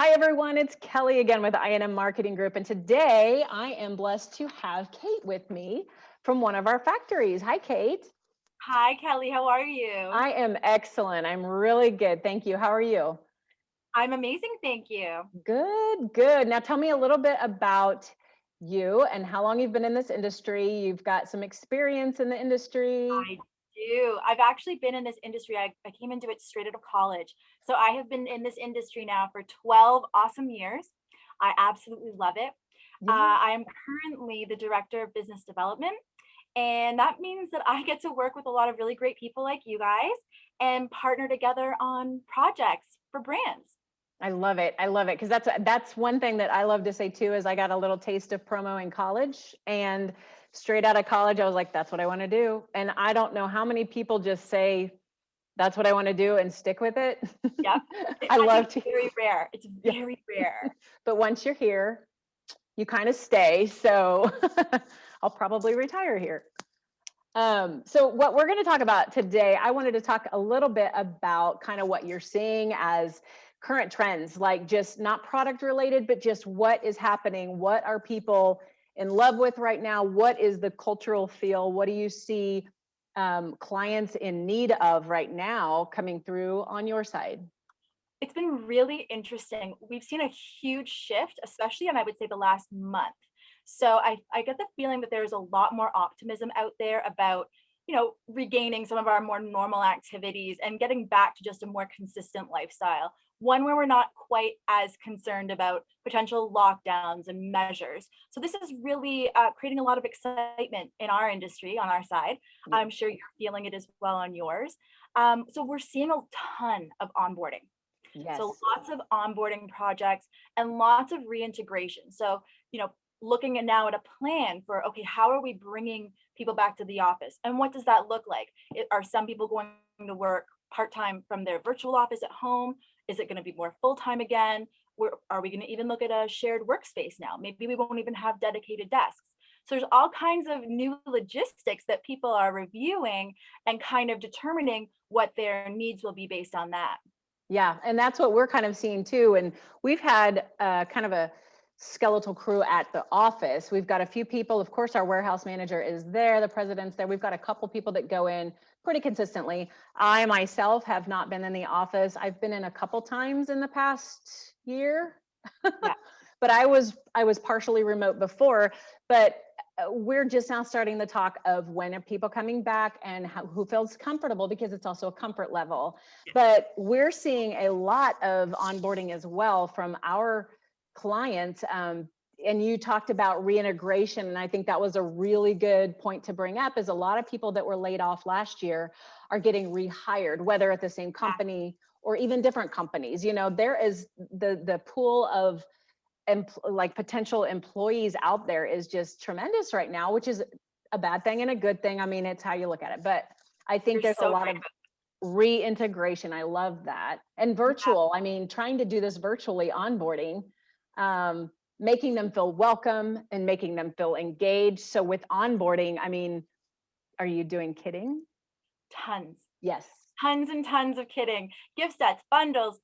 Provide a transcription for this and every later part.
Hi, everyone. It's Kelly again with I&M Marketing Group. And today I am blessed to have Kate with me from one of our factories. Hi, Kate. Hi, Kelly. How are you? I am excellent. I'm really good. Thank you. How are you? I'm amazing, thank you. Good, good. Now tell me a little bit about you and how long you've been in this industry. You've got some experience in the industry. I do. I've actually been in this industry. I came into it straight out of college. So I have been in this industry now for 12 awesome years. I absolutely love it. Yeah. I am currently the director of business development. And that means that I get to work with a lot of really great people like you guys and partner together on projects for brands. I love it. I love it because that's one thing that I love to say too is I got a little taste of promo in college, and straight out of college I was like, that's what I want to do. And I don't know how many people just say that's what I want to do and stick with it. Yep. I I think love it's to, very rare. It's yeah. very rare. But once you're here, you kind of stay. So I'll probably retire here. So what we're going to talk about today, I wanted to talk a little bit about kind of what you're seeing as current trends, like just not product related, but just what is happening. What are people in love with right now? What is the cultural feel? What do you see clients in need of right now coming through on your side? It's been really interesting. We've seen a huge shift, especially in I would say the last month. So I get the feeling that there's a lot more optimism out there about, regaining some of our more normal activities and getting back to just a more consistent lifestyle. One where we're not quite as concerned about potential lockdowns and measures. So this is really creating a lot of excitement in our industry on our side. Yeah. I'm sure you're feeling it as well on yours. So we're seeing a ton of onboarding, so Yes. lots of onboarding projects and lots of reintegration. So, looking at now at a plan for, okay, how are we bringing people back to the office? And what does that look like? Are some people going to work part-time from their virtual office at home? Is it going to be more full-time again? Are we going to even look at a shared workspace now? Maybe we won't even have dedicated desks. So there's all kinds of new logistics that people are reviewing and kind of determining what their needs will be based on that. Yeah, and that's what we're kind of seeing too. And we've had kind of a skeletal crew at the office. We've got a few people. Of course, our warehouse manager is there. The president's there. We've got a couple people that go in pretty consistently. I myself have not been in the office. I've been in a couple times in the past year, Yeah. but I was partially remote before. But we're just now starting the talk of when are people coming back and who feels comfortable, because it's also a comfort level. But we're seeing a lot of onboarding as well from our clients. And you talked about reintegration, and I think that was a really good point to bring up, is a lot of people that were laid off last year are getting rehired, whether at the same company or even different companies. There is the pool of like potential employees out there is just tremendous right now, which is a bad thing and a good thing. I mean, it's how you look at it. But I think You're there's a so lot right. of reintegration. I love that. And Yeah, virtual, I mean, trying to do this virtually onboarding, making them feel welcome and making them feel engaged. So with onboarding, I mean, are you doing kidding? tons. Yes. Tons and tons of kidding. Gift sets, bundles,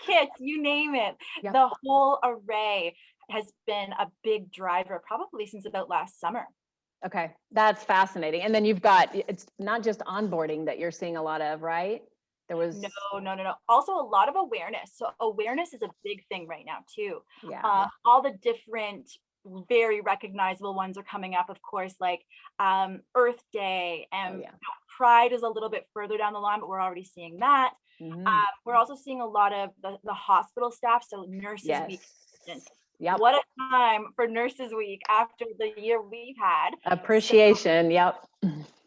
kits, you name it. Yep. The whole array has been a big driver probably since about last summer. Okay. That's fascinating. And then you've got, it's not just onboarding that you're seeing a lot of, right? There No, was, no, no, no. Also a lot of awareness. So awareness is a big thing right now too. yeah. All the different very recognizable ones are coming up, of course, like Earth Day Oh, and yeah. Pride is a little bit further down the line, but we're already seeing that. Hmm. We're also seeing a lot of the hospital staff, so Nurses Week, for Yes. instance. Yep. What a time for Nurses Week after the year we've had. So Appreciation. Yep.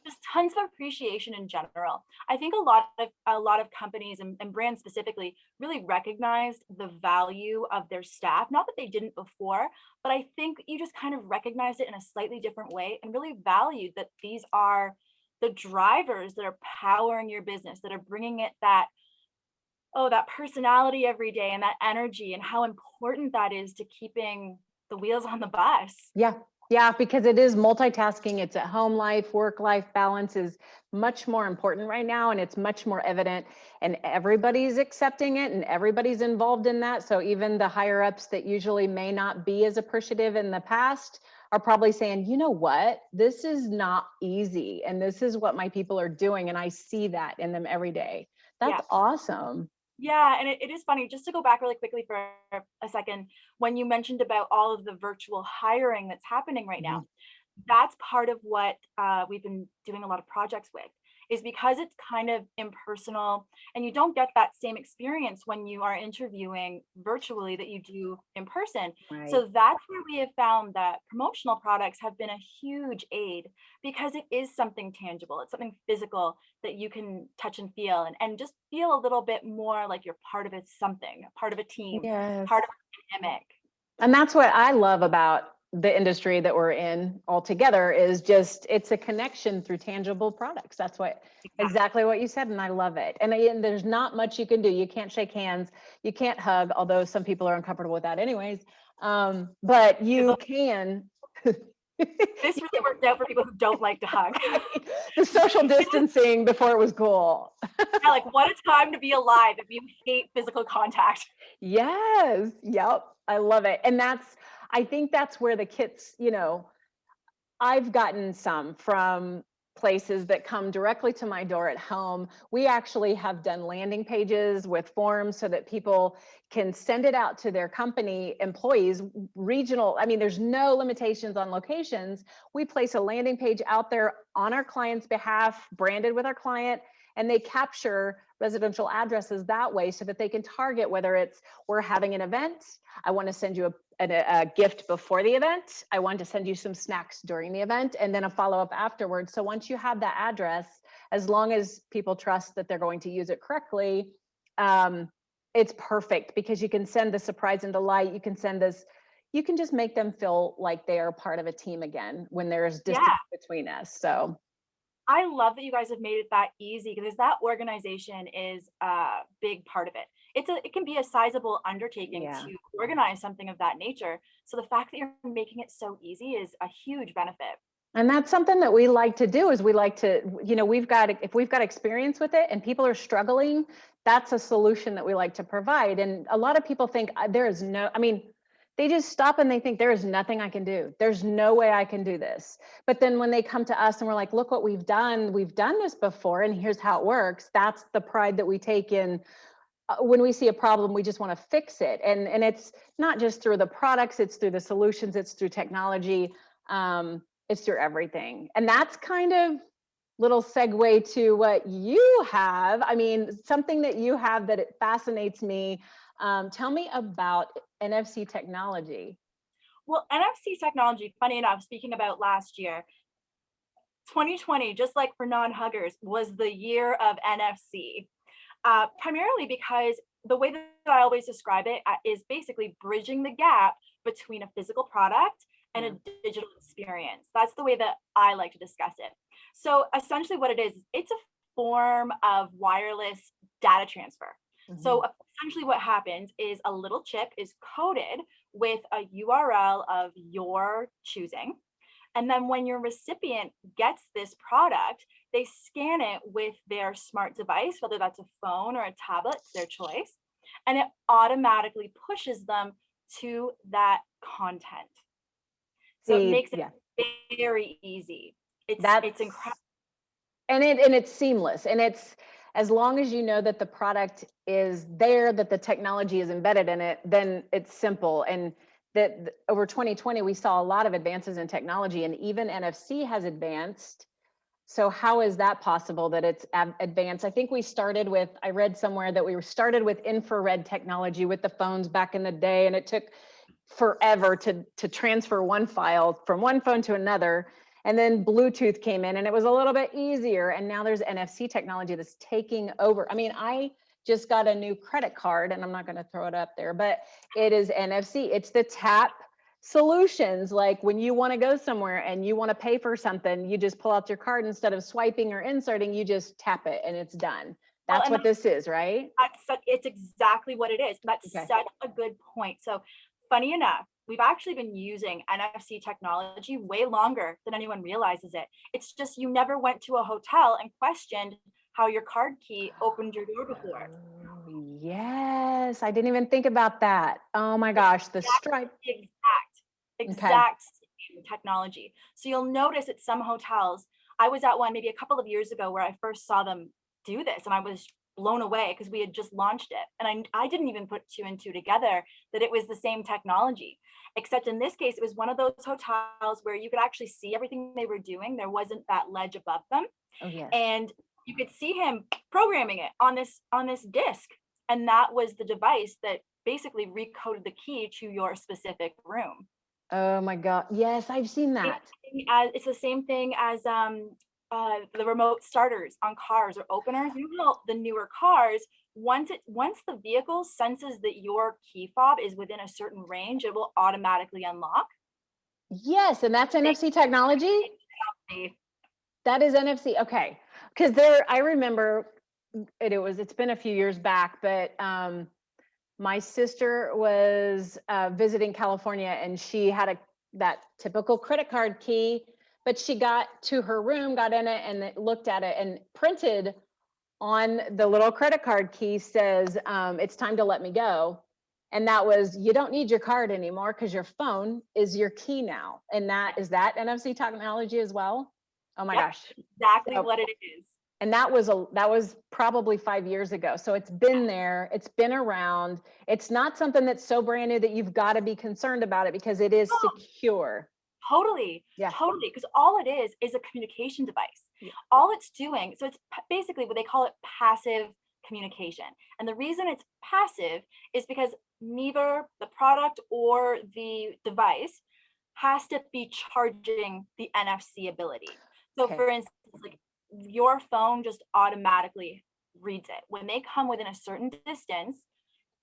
just tons of appreciation in general. I think a lot of companies and brands specifically really recognized the value of their staff. Not that they didn't before, but I think you just kind of recognized it in a slightly different way and really valued that these are the drivers that are powering your business, that are bringing it that personality every day and that energy, and how important that is to keeping the wheels on the bus. Yeah. Yeah, because it is multitasking. It's at home life, work life balance is much more important right now. And it's much more evident and everybody's accepting it and everybody's involved in that. So even the higher ups that usually may not be as appreciative in the past are probably saying, you know what, this is not easy. And this is what my people are doing. And I see that in them every day. Yeah. That's awesome. Yeah, and it is funny, just to go back really quickly for a second, when you mentioned about all of the virtual hiring that's happening right now, that's part of what we've been doing a lot of projects with, is because it's kind of impersonal and you don't get that same experience when you are interviewing virtually that you do in person. Right. So that's where we have found that promotional products have been a huge aid, because it is something tangible. It's something physical that you can touch and feel, and just feel a little bit more like you're part of something, part of a team, Yes. part of a dynamic. And that's what I love about the industry that we're in altogether is just, it's a connection through tangible products. That's what exactly what you said. And I love it. And there's not much you can do. You can't shake hands. You can't hug, although some people are uncomfortable with that anyways. But you can. This really worked out for people who don't like to hug. The social distancing before it was cool. Yeah, like what a time to be alive if you hate physical contact. Yes. Yep. I love it. And I think that's where the kits, I've gotten some from places that come directly to my door at home. We actually have done landing pages with forms so that people can send it out to their company employees, regional. I mean, there's no limitations on locations. We place a landing page out there on our client's behalf, branded with our client, and they capture residential addresses that way so that they can target whether it's we're having an event. I want to send you a gift before the event. I want to send you some snacks during the event and then a follow-up afterwards. So once you have that address, as long as people trust that they're going to use it correctly, it's perfect because you can send the surprise and delight. You can send this, you can just make them feel like they are part of a team again when there's distance between us. So I love that you guys have made it that easy, because that organization is a big part of it. It can be a sizable undertaking to organize something of that nature. So the fact that you're making it so easy is a huge benefit. And that's something that we like to do is we like to, if we've got experience with it and people are struggling, that's a solution that we like to provide. And a lot of people think they just stop and they think there is nothing I can do. There's no way I can do this. But then when they come to us and we're like, look what we've done this before and here's how it works. That's the pride that we take in. When we see a problem, we just want to fix it. And it's not just through the products, it's through the solutions, it's through technology, it's through everything. And that's kind of little segue to what you have. I mean, something that you have that it fascinates me. Tell me about NFC technology. Well, NFC technology, funny enough, speaking about last year, 2020, just like for non-huggers, was the year of NFC. Primarily because the way that I always describe it is basically bridging the gap between a physical product and a digital experience. That's the way that I like to discuss it. So essentially what it is, it's a form of wireless data transfer. So essentially what happens is a little chip is coded with a URL of your choosing. And then when your recipient gets this product, they scan it with their smart device, whether that's a phone or a tablet, it's their choice, and it automatically pushes them to that content. So it makes it very easy. It's incredible. And it's seamless. And it's, as long as you know that the product is there, that the technology is embedded in it, then it's simple. And that over 2020, we saw a lot of advances in technology, and even NFC has advanced. So how is that possible that it's advanced? I think I read somewhere that we started with infrared technology with the phones back in the day, and it took forever to transfer one file from one phone to another. And then Bluetooth came in and it was a little bit easier. And now there's NFC technology that's taking over. I mean, I just got a new credit card and I'm not going to throw it up there, but it is NFC. It's the tap solutions. Like when you want to go somewhere and you want to pay for something, you just pull out your card instead of swiping or inserting, you just tap it and it's done. That's what this is, right? It's exactly what it is. That's such a good point. So funny enough, we've actually been using NFC technology way longer than anyone realizes it. It's just you never went to a hotel and questioned how your card key opened your door before. Oh, yes, I didn't even think about that. Oh my gosh, the stripe. The Okay. exact same technology. So you'll notice at some hotels, I was at one maybe a couple of years ago where I first saw them do this, and I was blown away because we had just launched it. And I didn't even put two and two together that it was the same technology. Except in this case, it was one of those hotels where you could actually see everything they were doing. There wasn't that ledge above them. Oh yes. And you could see him programming it on this disc. And that was the device that basically recoded the key to your specific room. Oh my God. Yes, I've seen that. It's the same thing as the remote starters on cars or openers. You know, the newer cars, once the vehicle senses that your key fob is within a certain range, it will automatically unlock. Yes, and that's NFC technology? They- That is NFC. Okay. Because I remember it's been a few years back, but my sister was visiting California and she had that typical credit card key, but she got to her room, got in it and looked at it and printed on the little credit card key says, it's time to let me go. And that was, you don't need your card anymore because your phone is your key now. And is that NFC technology as well? Oh my Yep, gosh. exactly So, what it is. and that was probably 5 years ago. So it's been there, it's been around. It's not something that's so brand new that you've got to be concerned about it because it is Oh, secure. totally. Yeah. Totally. Because all it is a communication device. Yeah. All it's doing, so it's basically what they call it passive communication. And the reason it's passive is because neither the product or the device has to be charging the NFC ability. So Okay. for instance, like your phone just automatically reads it. When they come within a certain distance,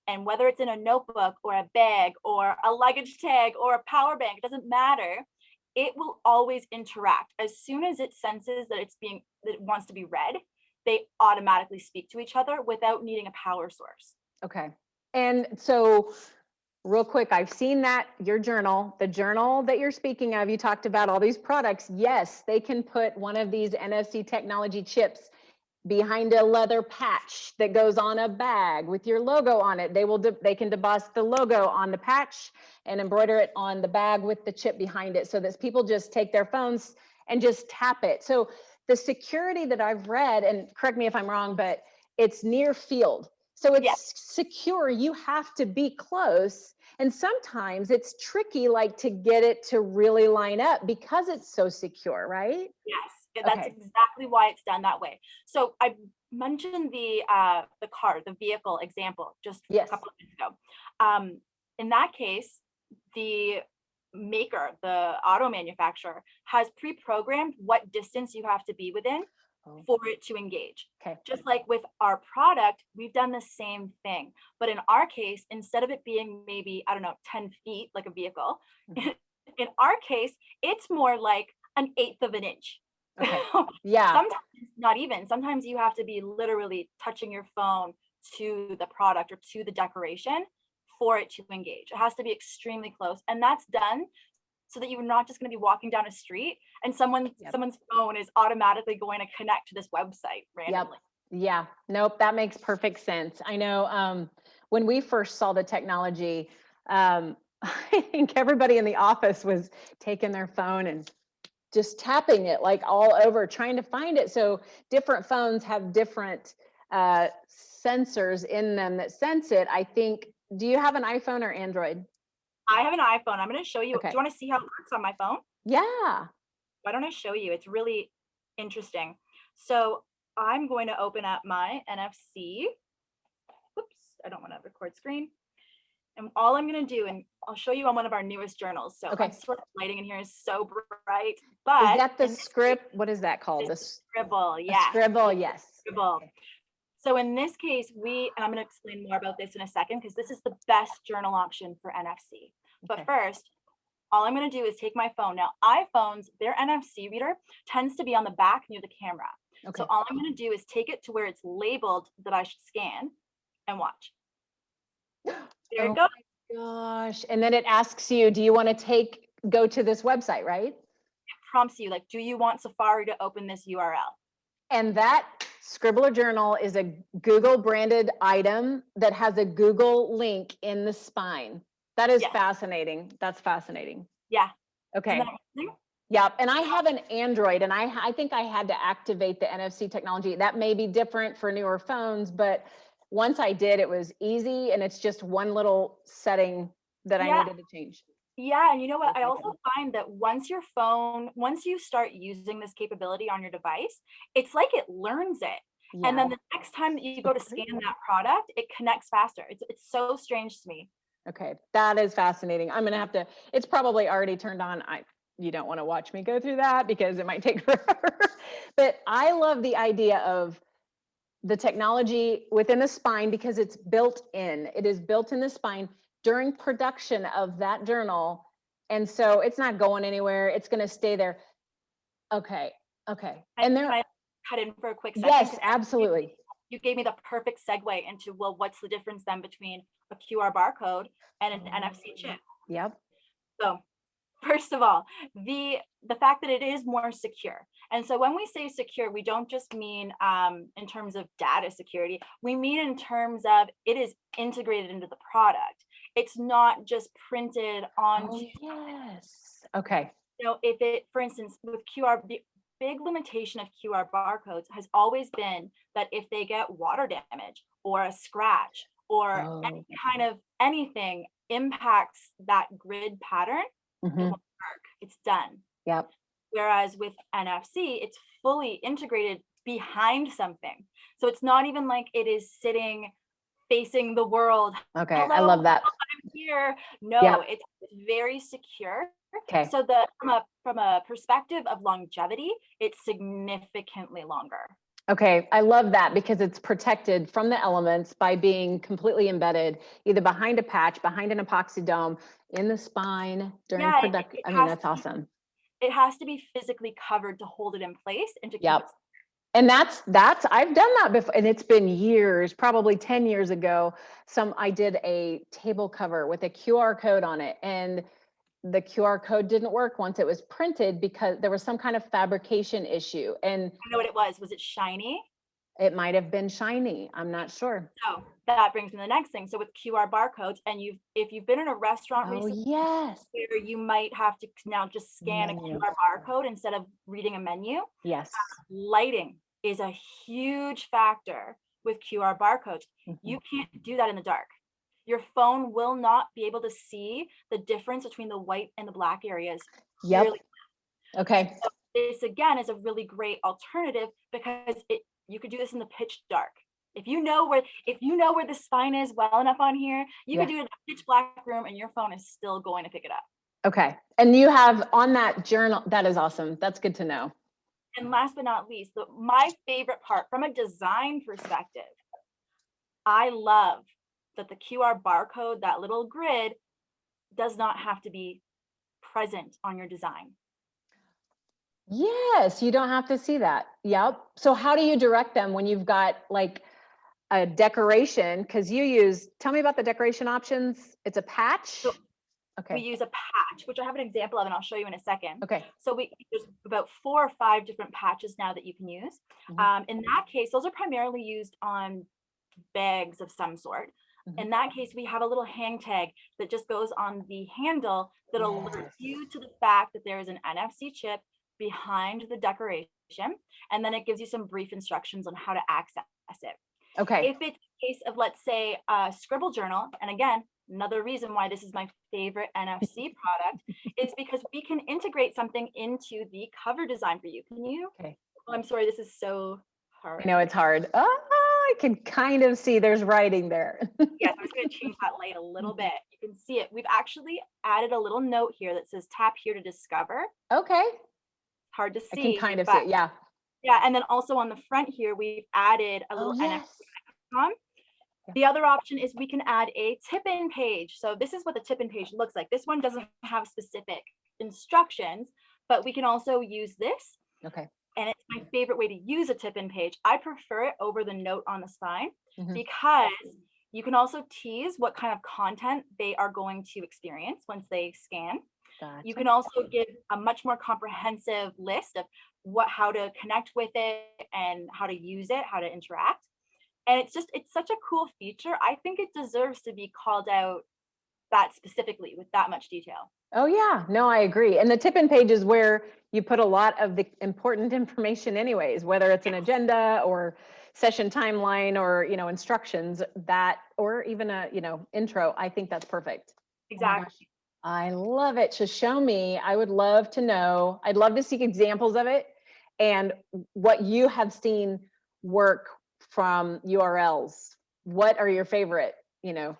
and whether it's in a notebook or a bag or a luggage tag or a power bank, it doesn't matter. It will always interact. As soon as it senses that that it wants to be read, they automatically speak to each other without needing a power source. Okay. And so real quick, I've seen that the journal that you're speaking of, you talked about all these products. Yes, they can put one of these NFC technology chips behind a leather patch that goes on a bag with your logo on it. They can deboss the logo on the patch and embroider it on the bag with the chip behind it so that people just take their phones and just tap it. So the security that I've read, and correct me if I'm wrong, but it's near field. So it's secure. You have to be close. And sometimes it's tricky, like to get it to really line up because it's so secure, right? Yes, that's exactly why it's done that way. So I mentioned the vehicle example just a couple of minutes ago. In that case, the maker, the auto manufacturer, has pre-programmed what distance you have to be within for it to engage. Okay. Just like with our product, we've done the same thing. But in our case, instead of it being maybe, I don't know, 10 feet like a vehicle, in our case, it's more like an eighth of an inch. Okay. Yeah. Sometimes not even. Sometimes you have to be literally touching your phone to the product or to the decoration for it to engage. It has to be extremely close. And that's done so that you're not just going to be walking down a street and someone's phone is automatically going to connect to this website randomly. Yeah. Nope. That makes perfect sense. I know when we first saw the technology, I think everybody in the office was taking their phone and just tapping it like all over, trying to find it. So different phones have different sensors in them that sense it. I think, do you have an iPhone or Android? I have an iPhone. I'm going to show you. Okay. Do you want to see how it works on my phone? Yeah. Why don't I show you? It's really interesting. So I'm going to open up my NFC. Oops, I don't want to record screen. And all I'm going to do, and I'll show you on one of our newest journals. So I'm sorry, lighting in here is so bright, but is that the script? What is that called? The scribble. Yes. Scribble. Yes. Scribble. So in this case, and I'm going to explain more about this in a second, because this is the best journal option for NFC. But first, all I'm going to do is take my phone. Now, iPhones, their NFC reader tends to be on the back near the camera. So all I'm going to do is take it to where it's labeled that I should scan and watch. There it goes. gosh. And then it asks you, do you want to go to this website, right? Prompts you like, do you want Safari to open this URL? And that Scribbler Journal is a Google branded item that has a Google link in the spine. That is Yes. fascinating. That's fascinating. Yeah. Okay. Isn't that amazing? Yep. And I have an Android, and I think I had to activate the NFC technology. That may be different for newer phones, but once I did, it was easy, and it's just one little setting that I Yeah. needed to change. Yeah, and you know what? I Okay. also find that once you start using this capability on your device, it's like it learns it. And Yeah. then the next time that you go to great. scan that product, it connects faster. It's so strange to me. Okay, that is fascinating. I'm gonna have to, it's probably already turned on. You don't want to watch me go through that because it might take forever. But I love the idea of the technology within the spine because it's built in. It is built in the spine during production of that journal. And so it's not going anywhere. It's going to stay there. Okay. Okay. And Can there, I cut in for a quick second? yes, 'Cause absolutely. you gave me the perfect segue into, well, what's the difference then between a QR barcode and an NFC chip? Yep. So first of all, the fact that it is more secure. And so when we say secure, we don't just mean in terms of data security. We mean in terms of it is integrated into the product. It's not just printed onto. Oh, yes. Okay. You know, if it, for instance, with QR, the big limitation of QR barcodes has always been that if they get water damage or a scratch or any Oh. kind of anything impacts that grid pattern, it Mhm. won't work. It's done. Yep. Whereas with NFC, it's fully integrated behind something. So it's not even like it is sitting facing the world. Okay. I Hello, love that. I'm here. No, Yep. it's very secure. Okay. So from a perspective of longevity, it's significantly longer. Okay, I love that because it's protected from the elements by being completely embedded, either behind a patch, behind an epoxy dome, in the spine during Yeah, production. I mean, that's awesome. It has to be physically covered to hold it in place and to keep Yep. it. And that's I've done that before, and it's been years, probably 10 years ago. I did a table cover with a QR code on it, and the QR code didn't work once it was printed because there was some kind of fabrication issue, and I know what it was. Was it shiny? it might have been shiny. I'm not sure. So that brings me to the next thing. So with QR barcodes, and if you've been in a restaurant Oh, recently yes. where you might have to now just scan a Menu. QR barcode instead of reading a menu, Yes. lighting is a huge factor with QR barcodes. Mhm. You can't do that in the dark. Your phone will not be able to see the difference between the white and the black areas. Yep. Really. Okay. So this again is a really great alternative because you could do this in the pitch dark. If you know where the spine is well enough on here, you Yeah. could do it in a pitch black room and your phone is still going to pick it up. Okay. And you have on that journal, that is awesome. That's good to know. And last but not least, my favorite part from a design perspective, I love that the QR barcode, that little grid, does not have to be present on your design. Yes, you don't have to see that. Yep. So how do you direct them when you've got like a decoration? Because tell me about the decoration options. It's a patch. So we Okay. use a patch, which I have an example of, and I'll show you in a second. Okay. So there's about 4 or 5 different patches now that you can use. Mhm. In that case, those are primarily used on bags of some sort. Mhm. In that case, we have a little hang tag that just goes on the handle that alerts Yes. you to the fact that there is an NFC chip behind the decoration, and then it gives you some brief instructions on how to access it. Okay. If it's a case of, let's say, a scribble journal, and again, another reason why this is my favorite NFC product is because we can integrate something into the cover design for you. Can you? Okay. Oh, I'm sorry, this is so hard. I know it's hard. Oh, I can kind of see there's writing there. Yes, I'm just going to change that light a little bit. You can see it. We've actually added a little note here that says tap here to discover. Okay. Hard to I can see. kind of see it. Yeah. Yeah, and then also on the front here, we've added a little yes. icon. The other option is we can add a tip-in page. So this is what the tip-in page looks like. This one doesn't have specific instructions, but we can also use this. Okay. And it's my favorite way to use a tip-in page. I prefer it over the note on the spine Mhm. because You can also tease what kind of content they are going to experience once they scan. You Gotcha. can also give a much more comprehensive list of how to connect with it and how to use it, how to interact. And it's such a cool feature. I think it deserves to be called out that specifically with that much detail. Oh yeah, no, I agree. And the tip-in page is where you put a lot of the important information anyways, whether it's an Yes, agenda or session timeline or, instructions that, or even a, intro. I think that's perfect. Oh my gosh. exactly. I love it. Just show me. I would love to know. I'd love to see examples of it and what you have seen work from URLs. What are your favorite,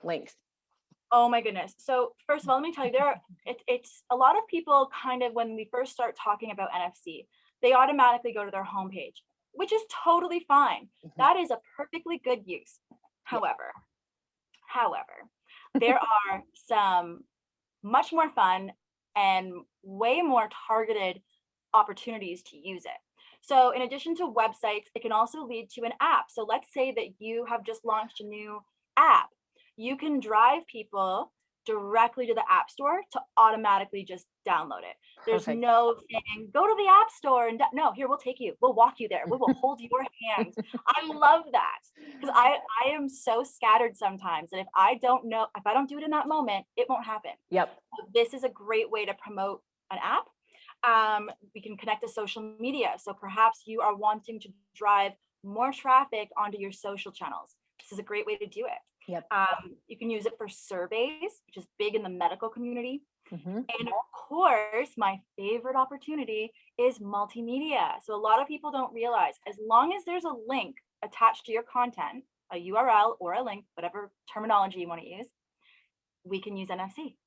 links? Oh my goodness. So first of all, let me tell you, it's a lot of people kind of when we first start talking about NFC, they automatically go to their homepage, which is totally fine. Mhm. That is a perfectly good use. Yeah. However, there are some much more fun and way more targeted opportunities to use it. So in addition to websites, it can also lead to an app. So let's say that you have just launched a new app. You can drive people directly to the app store to automatically just download it. There's Perfect. no saying, go to the app store and no, here, we'll take you. We'll walk you there. We will hold your hand. I love that because I am so scattered sometimes that if I don't know, if I don't do it in that moment, it won't happen. Yep. This is a great way to promote an app. We can connect to social media. So perhaps you are wanting to drive more traffic onto your social channels. This is a great way to do it. Yep. You can use it for surveys, which is big in the medical community. Mhm. And of course, my favorite opportunity is multimedia. So a lot of people don't realize as long as there's a link attached to your content, a URL or a link, whatever terminology you want to use, we can use NFC.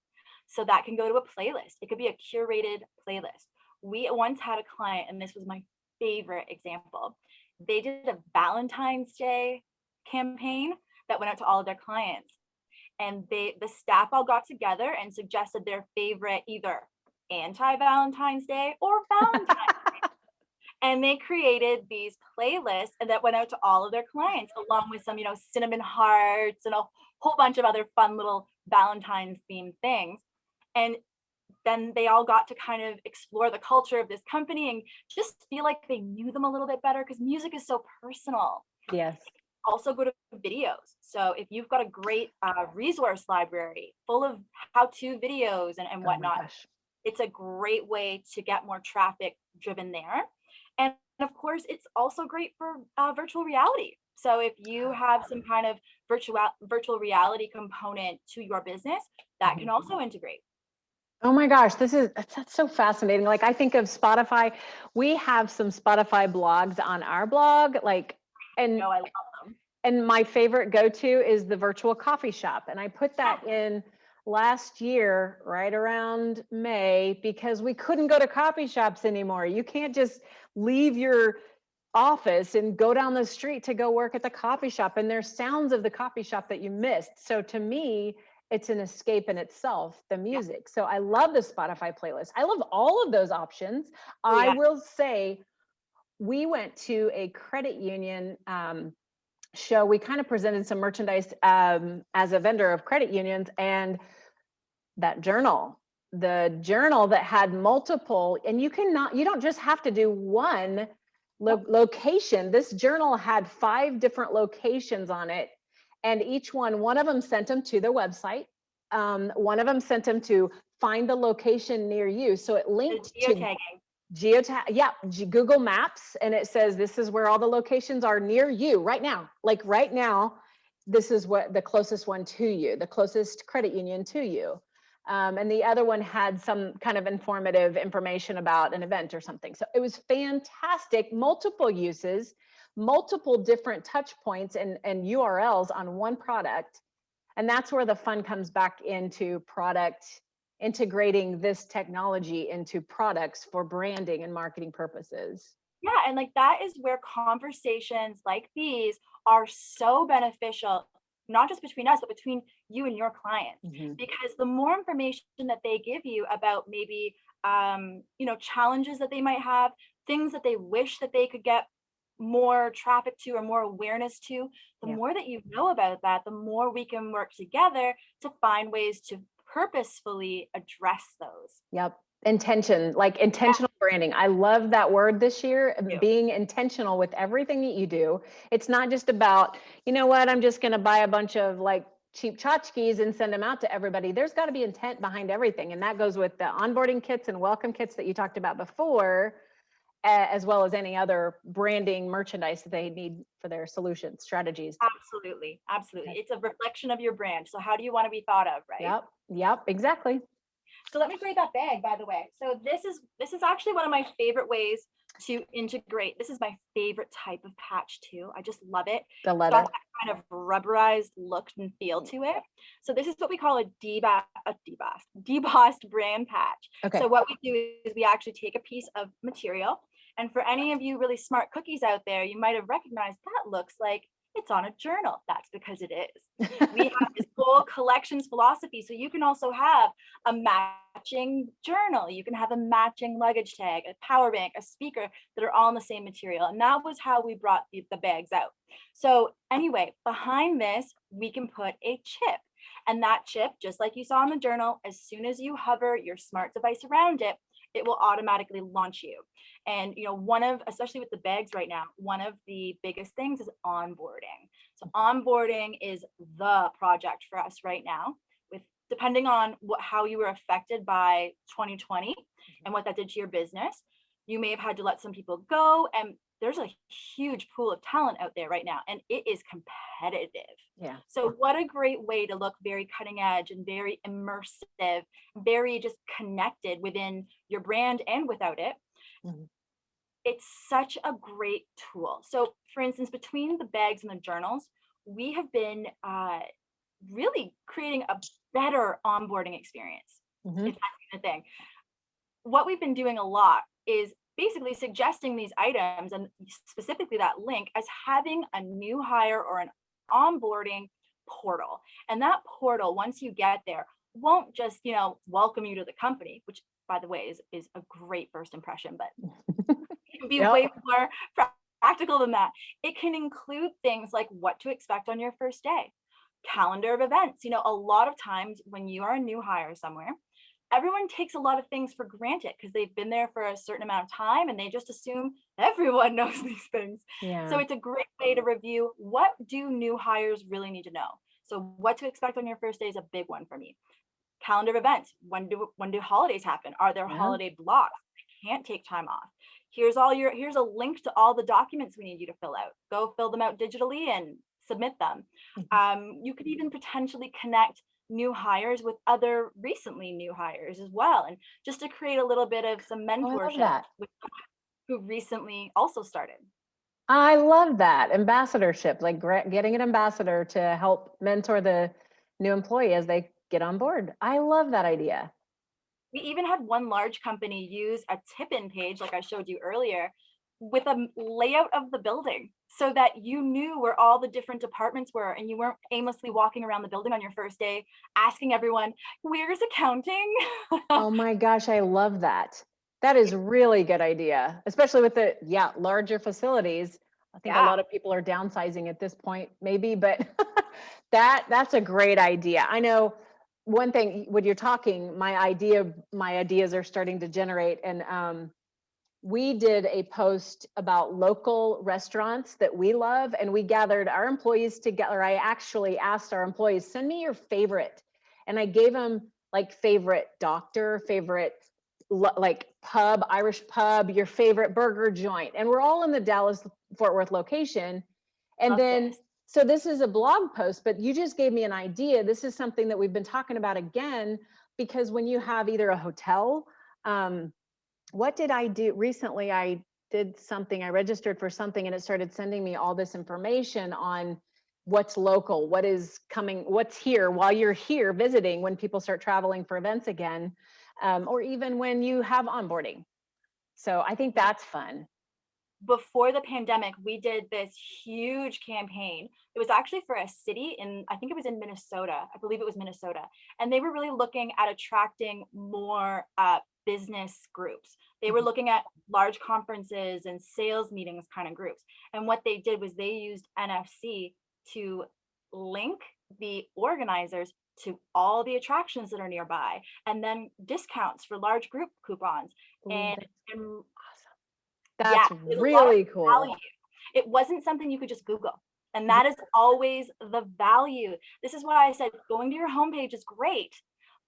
So that can go to a playlist. It could be a curated playlist. We once had a client, and this was my favorite example. They did a Valentine's Day campaign that went out to all of their clients. And the staff all got together and suggested their favorite either anti-Valentine's Day or Valentine's. And they created these playlists and that went out to all of their clients along with some, cinnamon hearts and a whole bunch of other fun little Valentine's themed things. And then they all got to kind of explore the culture of this company and just feel like they knew them a little bit better because music is so personal. Yes. Also go to videos. So if you've got a great resource library full of how-to videos and Oh my whatnot, gosh. it's a great way to get more traffic driven there. And of course, it's also great for virtual reality. So if you have some kind of virtual reality component to your business, that can Mhm. also integrate. Oh my gosh, that's so fascinating. Like I think of Spotify. We have some Spotify blogs on our blog, and No, I love them. and my favorite go-to is the virtual coffee shop. And I put Yeah, that in last year, right around May, because we couldn't go to coffee shops anymore. You can't just leave your office and go down the street to go work at the coffee shop. And there's sounds of the coffee shop that you missed. So to me, it's an escape in itself, the yeah. music. So I love the Spotify playlist. I love all of those options. Oh, I yeah. will say, we went to a credit union show. We kind of presented some merchandise as a vendor of credit unions, and that journal, the journal that had multiple, and you don't just have to do one Nope. location. This journal had 5 different locations on it, and one of them sent them to their website. One of them sent them to find the location near you. So it The linked to geotagging. yeah, Google Maps, and it says this is where all the locations are near you right now. Like right now, this is what the closest one to you, the closest credit union to you. And the other one had some kind of informative information about an event or something. So it was fantastic, multiple uses, multiple different touch points and URLs on one product. And that's where the fun comes back into product, integrating this technology into products for branding and marketing purposes. Yeah, and like that is where conversations like these are so beneficial, not just between us, but between you and your clients. Mhm. Because the more information that they give you about maybe challenges that they might have, things that they wish that they could get more traffic to or more awareness to, the Yeah. more that you know about that, the more we can work together to find ways to purposefully address those. Yep. Intention, like intentional branding. I love that word this year, Yeah. being intentional with everything that you do. It's not just about, you know what, I'm just going to buy a bunch of like cheap tchotchkes and send them out to everybody. There's got to be intent behind everything. And that goes with the onboarding kits and welcome kits that you talked about before, as well as any other branding merchandise that they need for their solutions, strategies. Absolutely. Absolutely. Okay. It's a reflection of your brand. So how do you want to be thought of, right? Yep. Yep. Exactly. So let me show you that bag, by the way. So this is actually one of my favorite ways to integrate. This is my favorite type of patch too. I just love it. The It's leather. got that kind of rubberized look and feel to it. So this is what we call a debossed brand patch. Okay. So what we do is we actually take a piece of material, and for any of you really smart cookies out there, you might have recognized that looks like it's on a journal. That's because it is. We have this whole collections philosophy. So you can also have a matching journal. You can have a matching luggage tag, a power bank, a speaker that are all in the same material. And that was how we brought the bags out. So anyway, behind this, we can put a chip. And that chip, just like you saw in the journal, as soon as you hover your smart device around it, it will automatically launch you. And especially with the bags right now, one of the biggest things is onboarding. So onboarding is the project for us right now, with depending on how you were affected by 2020 and what that did to your business. You may have had to let some people go, and there's a huge pool of talent out there right now, and it is competitive. Yeah. So what a great way to look very cutting edge and very immersive, very just connected within your brand and without it. Mhm. It's such a great tool. So for instance, between the bags and the journals, we have been really creating a better onboarding experience, Mhm. if that's the thing. What we've been doing a lot is basically suggesting these items, and specifically that link, as having a new hire or an onboarding portal. And that portal, once you get there, won't just welcome you to the company, which by the way is a great first impression, but it can be Yep. way more practical than that. It can include things like what to expect on your first day, calendar of events. A lot of times when you are a new hire somewhere, everyone takes a lot of things for granted because they've been there for a certain amount of time and they just assume everyone knows these things. Yeah. So it's a great way to review, what do new hires really need to know? So what to expect on your first day is a big one for me. Calendar of events. When do holidays happen? Are there Yeah. holiday blocks? I can't take time off. Here's a link to all the documents we need you to fill out. Go fill them out digitally and submit them. You could even potentially connect new hires with other recently new hires as well, and just to create a little bit of some Oh, I love mentorship that. with who recently also started. I love that ambassadorship, like getting an ambassador to help mentor the new employee as they get on board. I love that idea. We even had one large company use a tip-in page, like I showed you earlier, with a layout of the building so that you knew where all the different departments were and you weren't aimlessly walking around the building on your first day asking everyone, where's accounting? Oh my gosh, I love that. That is really good idea, especially with the larger facilities. I think a Yeah. lot of people are downsizing at this point, maybe, but that's a great idea. I know one thing when you're talking, my ideas are starting to generate, and we did a post about local restaurants that we love, and we gathered our employees together. I actually asked our employees, send me your favorite, and I gave them like favorite doctor, favorite like pub, Irish pub, your favorite burger joint, and we're all in the Dallas Fort Worth location. And Love then this. so this is a blog post, but you just gave me an idea. This is something that we've been talking about again, because when you have either a hotel, what did I do recently? I did something, I registered for something, and it started sending me all this information on what's local, what is coming, what's here while you're here visiting, when people start traveling for events again, or even when you have onboarding. So I think that's fun. Before the pandemic, we did this huge campaign. It was actually for a city I think it was in Minnesota. I believe it was Minnesota. And they were really looking at attracting more business groups. They were looking at large conferences and sales meetings kind of groups. And what they did was they used NFC to link the organizers to all the attractions that are nearby, and then discounts for large group coupons. Ooh, And, that's and awesome. yeah, That's there's a lot of really cool. value. It wasn't something you could just Google. And that is always the value. This is why I said going to your homepage is great.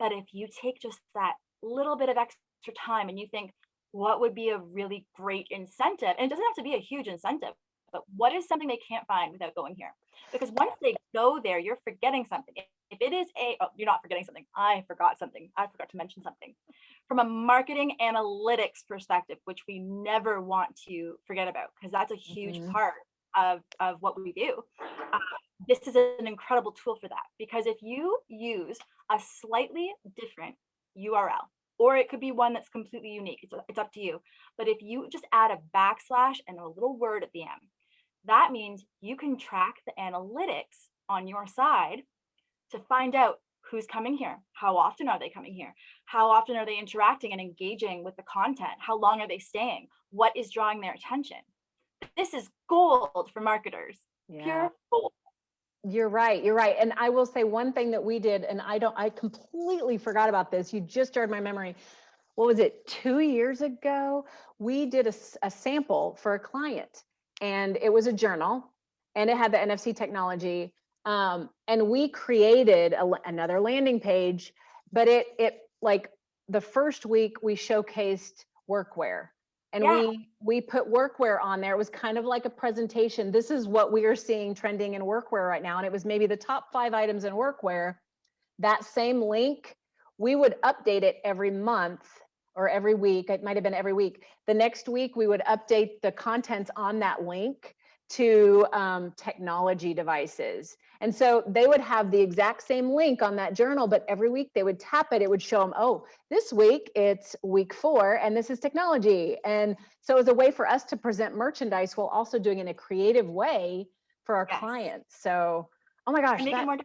But if you take just that little bit of extra time and you think, what would be a really great incentive? And it doesn't have to be a huge incentive, but what is something they can't find without going here? Because once they go there, you're forgetting something. If it is you're not forgetting something. I forgot something. I forgot to mention something. From a marketing analytics perspective, which we never want to forget about, because that's a huge Mhm. part of what we do. Uh, this is an incredible tool for that, because if you use a slightly different URL, or it could be one that's completely unique, it's up to you. But if you just add a backslash and a little word at the end, that means you can track the analytics on your side to find out who's coming here, how often are they coming here, how often are they interacting and engaging with the content, how long are they staying, what is drawing their attention. This is gold for marketers. Yeah. Pure gold. You're right. You're right. And I will say one thing that we did, and I completely forgot about this. You just stirred my memory. What was it? 2 years ago, we did a sample for a client, and it was a journal, and it had the NFC technology. And we created another landing page, but it like the first week we showcased workwear. And Yeah, we put workwear on there. It was kind of like a presentation. This is what we are seeing trending in workwear right now. And it was maybe the top 5 items in workwear. That same link, we would update it every month or every week. It might have been every week. The next week, we would update the contents on that link to technology devices. And so they would have the exact same link on that journal, but every week they would tap it. It would show them, oh, this week it's week 4 and this is technology. And so it was a way for us to present merchandise while also doing it in a creative way for our yes. clients. So, oh my gosh, And make it that more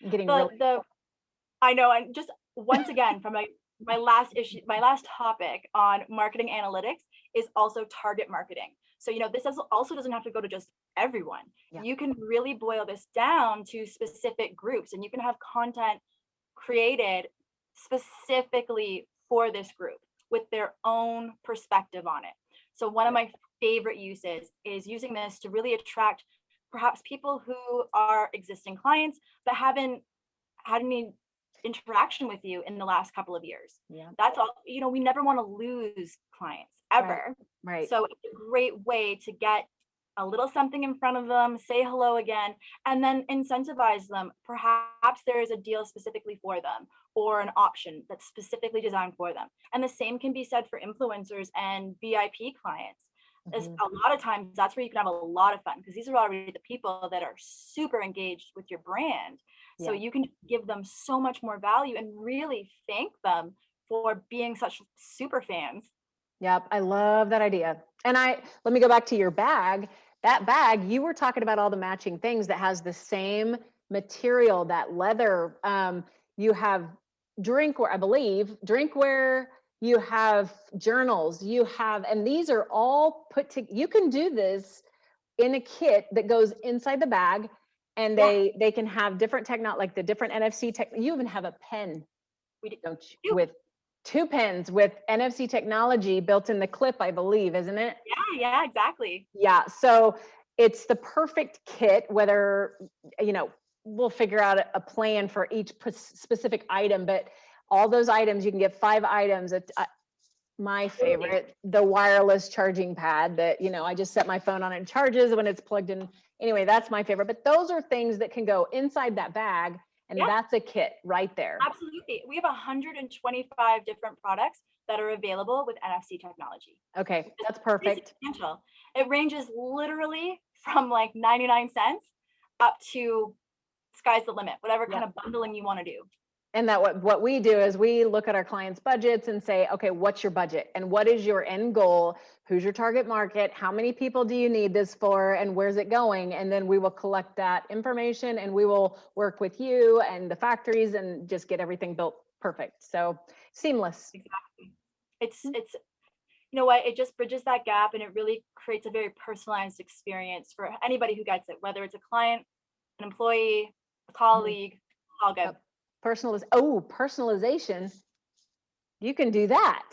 I'm getting the really the I know, and just once again from my last issue, my last topic on marketing analytics is also target marketing. So, this also doesn't have to go to just everyone. Yeah. You can really boil this down to specific groups, and you can have content created specifically for this group with their own perspective on it. So, one of my favorite uses is using this to really attract perhaps people who are existing clients but haven't had any interaction with you in the last couple of years. Yeah. That's all, we never want to lose clients ever. Right. So it's a great way to get a little something in front of them, say hello again, and then incentivize them. Perhaps there is a deal specifically for them or an option that's specifically designed for them. And the same can be said for influencers and VIP clients. As Mhm. a lot of times that's where you can have a lot of fun, because these are already the people that are super engaged with your brand. So Yeah. you can give them so much more value and really thank them for being such super fans. Yep. I love that idea. And let me go back to your bag. That bag, you were talking about all the matching things that has the same material, that leather. You have drinkware, I believe, drinkware, you have journals, and these are all you can do this in a kit that goes inside the bag, and Yeah, they can have different like the different NFC tech. You even have a pen, we do. don't you, with 2 pens with NFC technology built in the clip, I believe, isn't it? Yeah, exactly. Yeah. So it's the perfect kit, whether, we'll figure out a plan for each specific item, but all those items, you can get 5 items. My Totally. favorite, the wireless charging pad that, I just set my phone on and charges when it's plugged in. Anyway, that's my favorite. But those are things that can go inside that bag. And Yeah, that's a kit right there. absolutely. We have 125 different products that are available with NFC technology. Okay, that's It's pretty perfect. substantial. It ranges literally from like 99 cents up to sky's the limit, whatever Yeah. kind of bundling you want to do. And that what we do is we look at our clients' budgets and say, okay, what's your budget? And what is your end goal? Who's your target market? How many people do you need this for? And where's it going? And then we will collect that information and we will work with you and the factories and just get everything built perfect. So seamless. Exactly. It's you know what, it just bridges that gap and it really creates a very personalized experience for anybody who gets it, whether it's a client, an employee, a colleague, all good. Yep. Personalization. You can do that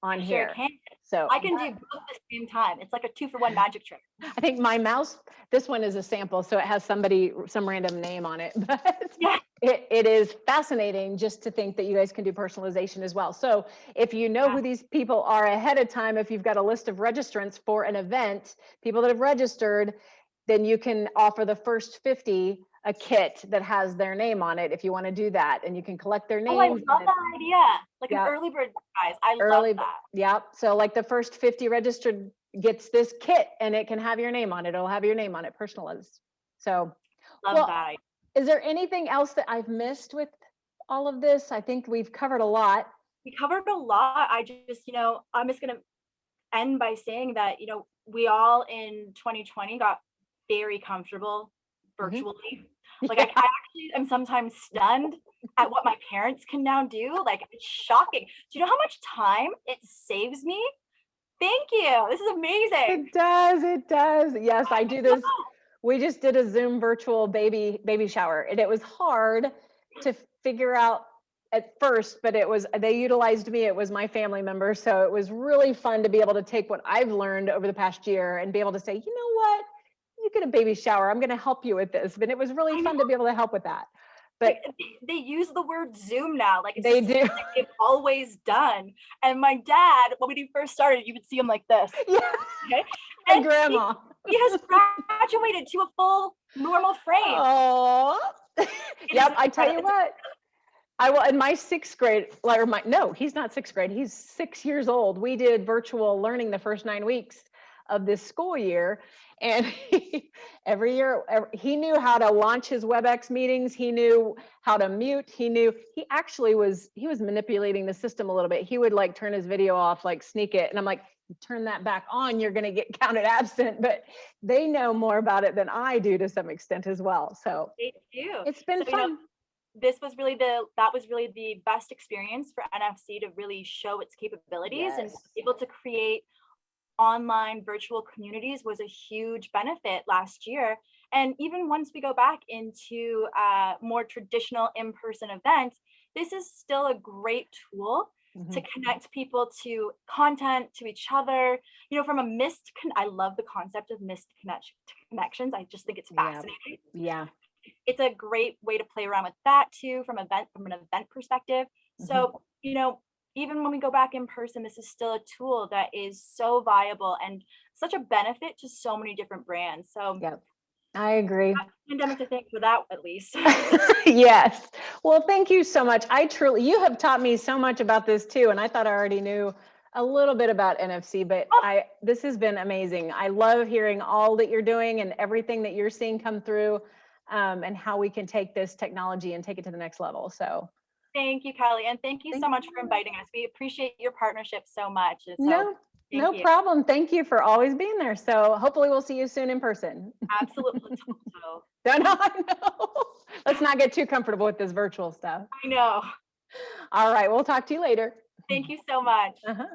on I sure here. can. So I can do both at the same time. It's like a 2-for-1 magic trick. I think my mouse, this one is a sample, so it has some random name on it, but Yeah. it is fascinating just to think that you guys can do personalization as well. So if you know Yeah. who these people are ahead of time, if you've got a list of registrants for an event, people that have registered, then you can offer the first 50 a kit that has their name on it if you want to do that, and you can collect their Oh, I names. love that idea. Like an Yeah. early bird prize. I love Early, that. yep. So like the first 50 registered gets this kit and it can have your name on it. It'll have your name on it, personalized. So, Love well, that idea. is there anything else that I've missed with all of this? I think we've covered a lot. We covered a lot. I just, I'm just gonna end by saying that, we all in 2020 got very comfortable virtually. Like I actually am sometimes stunned at what my parents can now do. Like it's shocking. Do you know how much time it saves me? Thank you. This is amazing. It does. It does. Yes, I do this. We just did a Zoom virtual baby shower, and it was hard to figure out at first, but they utilized me. It was my family member. So it was really fun to be able to take what I've learned over the past year and be able to say, you know what, you get a baby shower. I'm going to help you with this. But it was really fun to be able to help with that. But Like, they use the word Zoom now. Like it's they just do. something they've always done. And my dad, when we first started, you would see him like this. Yeah. Okay. My And grandma. he has graduated to a full normal frame. Oh, yep. I tell you what, I will in my 6th grade, he's not 6th grade. He's 6 years old. We did virtual learning the first 9 weeks of this school year. And every year he knew how to launch his WebEx meetings. He knew how to mute. He actually was manipulating the system a little bit. He would like turn his video off, like sneak it. And I'm like, turn that back on, you're going to get counted absent. But they know more about it than I do to some extent as well. So They do. it's been So, fun. that was really the best experience for NFC to really show its capabilities and Yes. able to create online virtual communities was a huge benefit last year. And even once we go back into more traditional in-person events, this is still a great tool to connect people to content, to each other. From I love the concept of missed connections. I just think it's fascinating. Yeah. It's a great way to play around with that too from an event perspective. So, even when we go back in person, this is still a tool that is so viable and such a benefit to so many different brands. So Yep. I agree. pandemic to thank for that at least. Yes. Well, thank you so much. You have taught me so much about this too. And I thought I already knew a little bit about NFC, but this has been amazing. I love hearing all that you're doing and everything that you're seeing come through, and how we can take this technology and take it to the next level. So Thank you, Kelly. And thank you so much for inviting us. We appreciate your partnership so much. And so no problem. Thank you for always being there. So hopefully we'll see you soon in person. Absolutely. I know. Let's not get too comfortable with this virtual stuff. I know. All right. We'll talk to you later. Thank you so much. Uh-huh.